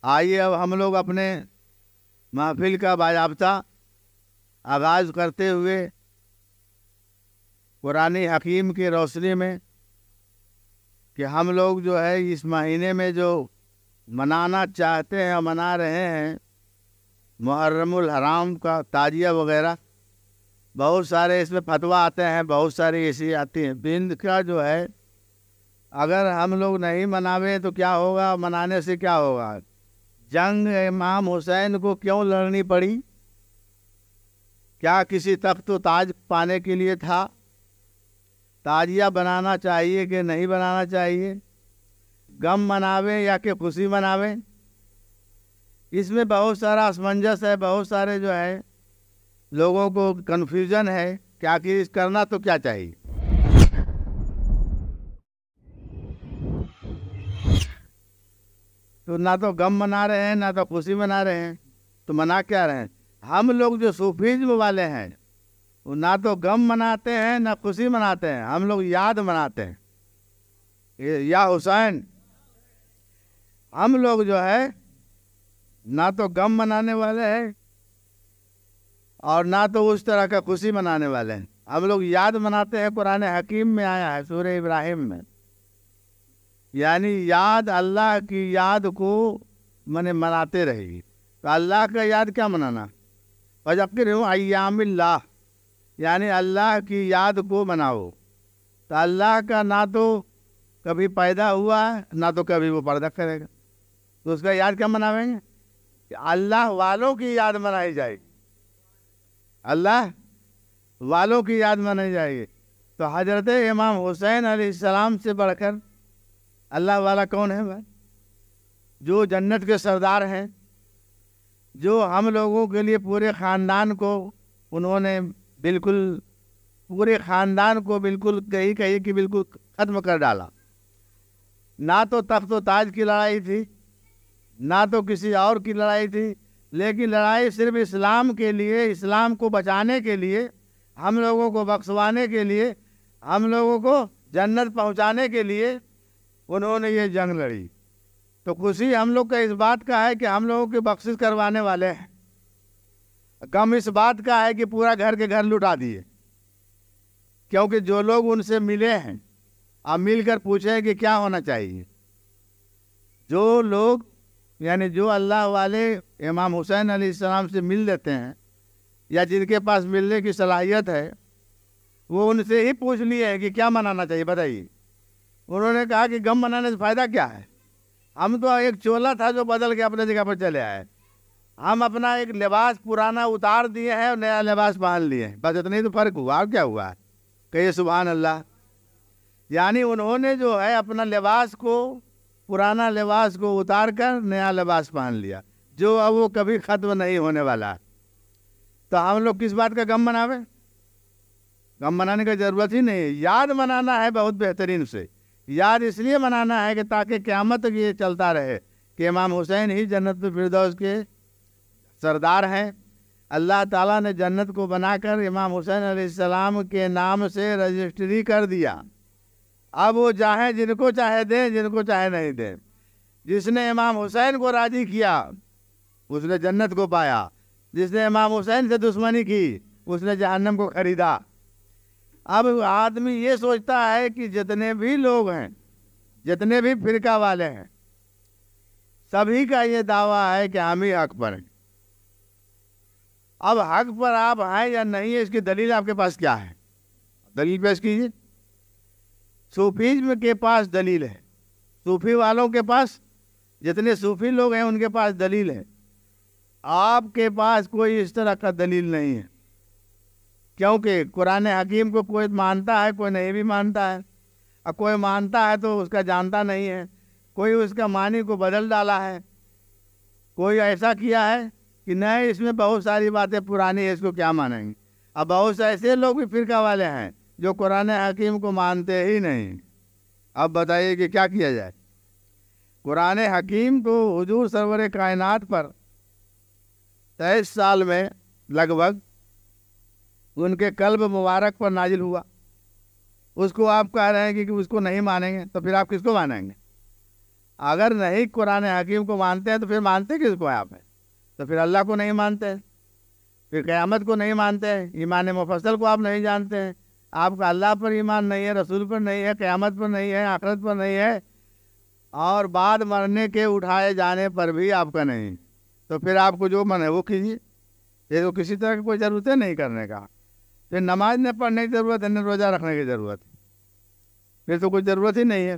آئیے اب ہم لوگ اپنے محفل کا باضابطہ آغاز کرتے ہوئے قرآن حکیم کی روشنی میں کہ ہم لوگ جو ہے اس مہینے میں جو منانا چاہتے ہیں اور منا رہے ہیں محرم الحرام کا تعزیہ وغیرہ، بہت سارے اس میں فتویٰ آتے ہیں، بہت ساری ایسی آتی ہیں۔ بند کا جو ہے اگر ہم لوگ نہیں مناویں تو کیا ہوگا، منانے سے کیا ہوگا؟ جنگ امام حسین کو کیوں لڑنی پڑی؟ کیا کسی تخت و تاج پانے کے لیے تھا؟ تعزیہ بنانا چاہیے کہ نہیں بنانا چاہیے؟ غم مناویں یا کہ خوشی مناویں؟ اس میں بہت سارا اسمنجس ہے، بہت سارے جو ہے لوگوں کو کنفیوژن ہے کیا کہ کرنا تو کیا چاہیے۔ تو نہ تو غم منا رہے ہیں نہ تو خوشی منا رہے ہیں، تو منا کیا رہے ہیں؟ ہم لوگ جو صوفیزم والے ہیں وہ نہ تو غم مناتے ہیں نہ خوشی مناتے ہیں، ہم لوگ یاد مناتے ہیں، یا حسین۔ ہم لوگ جو ہے نہ تو غم منانے والے ہیں اور نہ تو اس طرح کا خوشی منانے والے ہیں، ہم لوگ یاد مناتے ہیں۔ قرآن حکیم میں آیا ہے سورہ ابراہیم میں، یعنی یاد، اللہ کی یاد کو مناتے رہے گی۔ تو اللہ کا یاد کیا منانا؟ وَذَكِّرْهُمْ أَيَّامِ اللَّهِ، یعنی اللہ کی یاد کو مناؤ۔ تو اللہ کا نہ تو کبھی پیدا ہوا ہے نہ تو کبھی وہ پردہ کرے گا، تو اس کا یاد کیا مناویں گے؟ کہ اللہ والوں کی یاد منائی جائے گی، اللہ والوں کی یاد منائی جائے گی۔ تو حضرت امام حسین علیہ السلام سے بڑھ کر اللہ والا کون ہے بھائی؟ جو جنت کے سردار ہیں، جو ہم لوگوں کے لیے پورے خاندان کو انہوں نے بالکل، پورے خاندان کو بالکل کہیں کہ بالکل ختم کر ڈالا۔ نہ تو تخت و تاج کی لڑائی تھی نہ تو کسی اور کی لڑائی تھی، لیکن لڑائی صرف اسلام کے لیے، اسلام کو بچانے کے لیے، ہم لوگوں کو بخشوانے کے لیے، ہم لوگوں کو جنت پہنچانے کے لیے انہوں نے یہ جنگ لڑی۔ تو خوشی ہم لوگ کا اس بات کا ہے کہ ہم لوگوں کی بخشش کروانے والے ہیں، غم اس بات کا ہے کہ پورا گھر کے گھر لٹا دیے، کیونکہ جو لوگ ان سے ملے ہیں اب مل کر پوچھیں کہ کیا ہونا چاہیے۔ جو لوگ یعنی جو اللہ والے امام حسین علیہ السلام سے مل لیتے ہیں یا جن کے پاس ملنے کی صلاحیت ہے، وہ ان سے ہی پوچھ لیے ہیں کہ کیا منانا چاہیے بتائیے۔ انہوں نے کہا کہ غم منانے سے فائدہ کیا ہے؟ ہم تو ایک چولا تھا جو بدل کے اپنے جگہ پر چلے آئے، ہم اپنا ایک لباس پرانا اتار دیے ہیں اور نیا لباس پہن لیے ہیں، بس اتنا ہی تو فرق ہوا، اور کیا ہوا ہے؟ کہیے سبحان اللہ۔ یعنی انہوں نے جو ہے اپنا لباس کو، پرانا لباس کو اتار کر نیا لباس پہن لیا، جو اب وہ کبھی ختم نہیں ہونے والا ہے۔ تو ہم لوگ کس بات کا غم مناویں؟ غم منانے کی ضرورت ہی نہیں ہے، یاد منانا ہے بہت بہترین سے۔ یاد اس لیے منانا ہے کہ تاکہ قیامت تک یہ چلتا رہے کہ امام حسین ہی جنت الفردوس کے سردار ہیں۔ اللہ تعالیٰ نے جنت کو بنا کر امام حسین علیہ السلام کے نام سے رجسٹری کر دیا۔ اب وہ چاہیں جن کو چاہے دیں، جن کو چاہے نہیں دیں۔ جس نے امام حسین کو راضی کیا اس نے جنت کو پایا، جس نے امام حسین سے دشمنی کی اس نے جہنم کو خریدا۔ اب آدمی یہ سوچتا ہے کہ جتنے بھی لوگ ہیں، جتنے بھی فرقہ والے ہیں، سبھی کا یہ دعویٰ ہے کہ ہم ہی حق پر ہیں۔ اب حق پر آپ ہیں یا نہیں ہے، اس کی دلیل آپ کے پاس کیا ہے؟ دلیل پیش کیجیے۔ صوفیزم کے پاس دلیل ہے، صوفی والوں کے پاس، جتنے صوفی لوگ ہیں ان کے پاس دلیل ہے۔ آپ کے پاس کوئی اس طرح کا دلیل نہیں ہے، کیونکہ قرآن حکیم کو کوئی مانتا ہے، کوئی نہیں بھی مانتا ہے، اور کوئی مانتا ہے تو اس کا جانتا نہیں ہے، کوئی اس کا معنی کو بدل ڈالا ہے، کوئی ایسا کیا ہے کہ نہیں اس میں بہت ساری باتیں پرانی ہیں، اس کو کیا مانیں گے۔ اب بہت سے ایسے لوگ بھی فرقہ والے ہیں جو قرآن حکیم کو مانتے ہی نہیں۔ اب بتائیے کہ کیا کیا جائے؟ قرآن حکیم کو حضور سرور کائنات پر 23 سال میں لگ بھگ ان کے قلب مبارک پر نازل ہوا، اس کو آپ کہہ رہے ہیں کہ اس کو نہیں مانیں گے، تو پھر آپ کس کو مانیں گے؟ اگر نہیں قرآن حکیم کو مانتے ہیں تو پھر مانتے کس کو آپ ہیں؟ تو پھر اللہ کو نہیں مانتے، پھر قیامت کو نہیں مانتے، ایمان مفصل کو آپ نہیں جانتے ہیں، آپ کا اللہ پر ایمان نہیں ہے، رسول پر نہیں ہے، قیامت پر نہیں ہے، آخرت پر نہیں ہے، اور بعد مرنے کے اٹھائے جانے پر بھی آپ کا نہیں، تو پھر آپ کو جو من ہے وہ کیجیے، یہ تو کسی طرح کی کوئی ضرورت ہے نہیں کرنے کا۔ پھر نماز نہ پڑھنے کی ضرورت ہے، نہ روزہ رکھنے کی ضرورت ہے، پھر تو کوئی ضرورت ہی نہیں ہے۔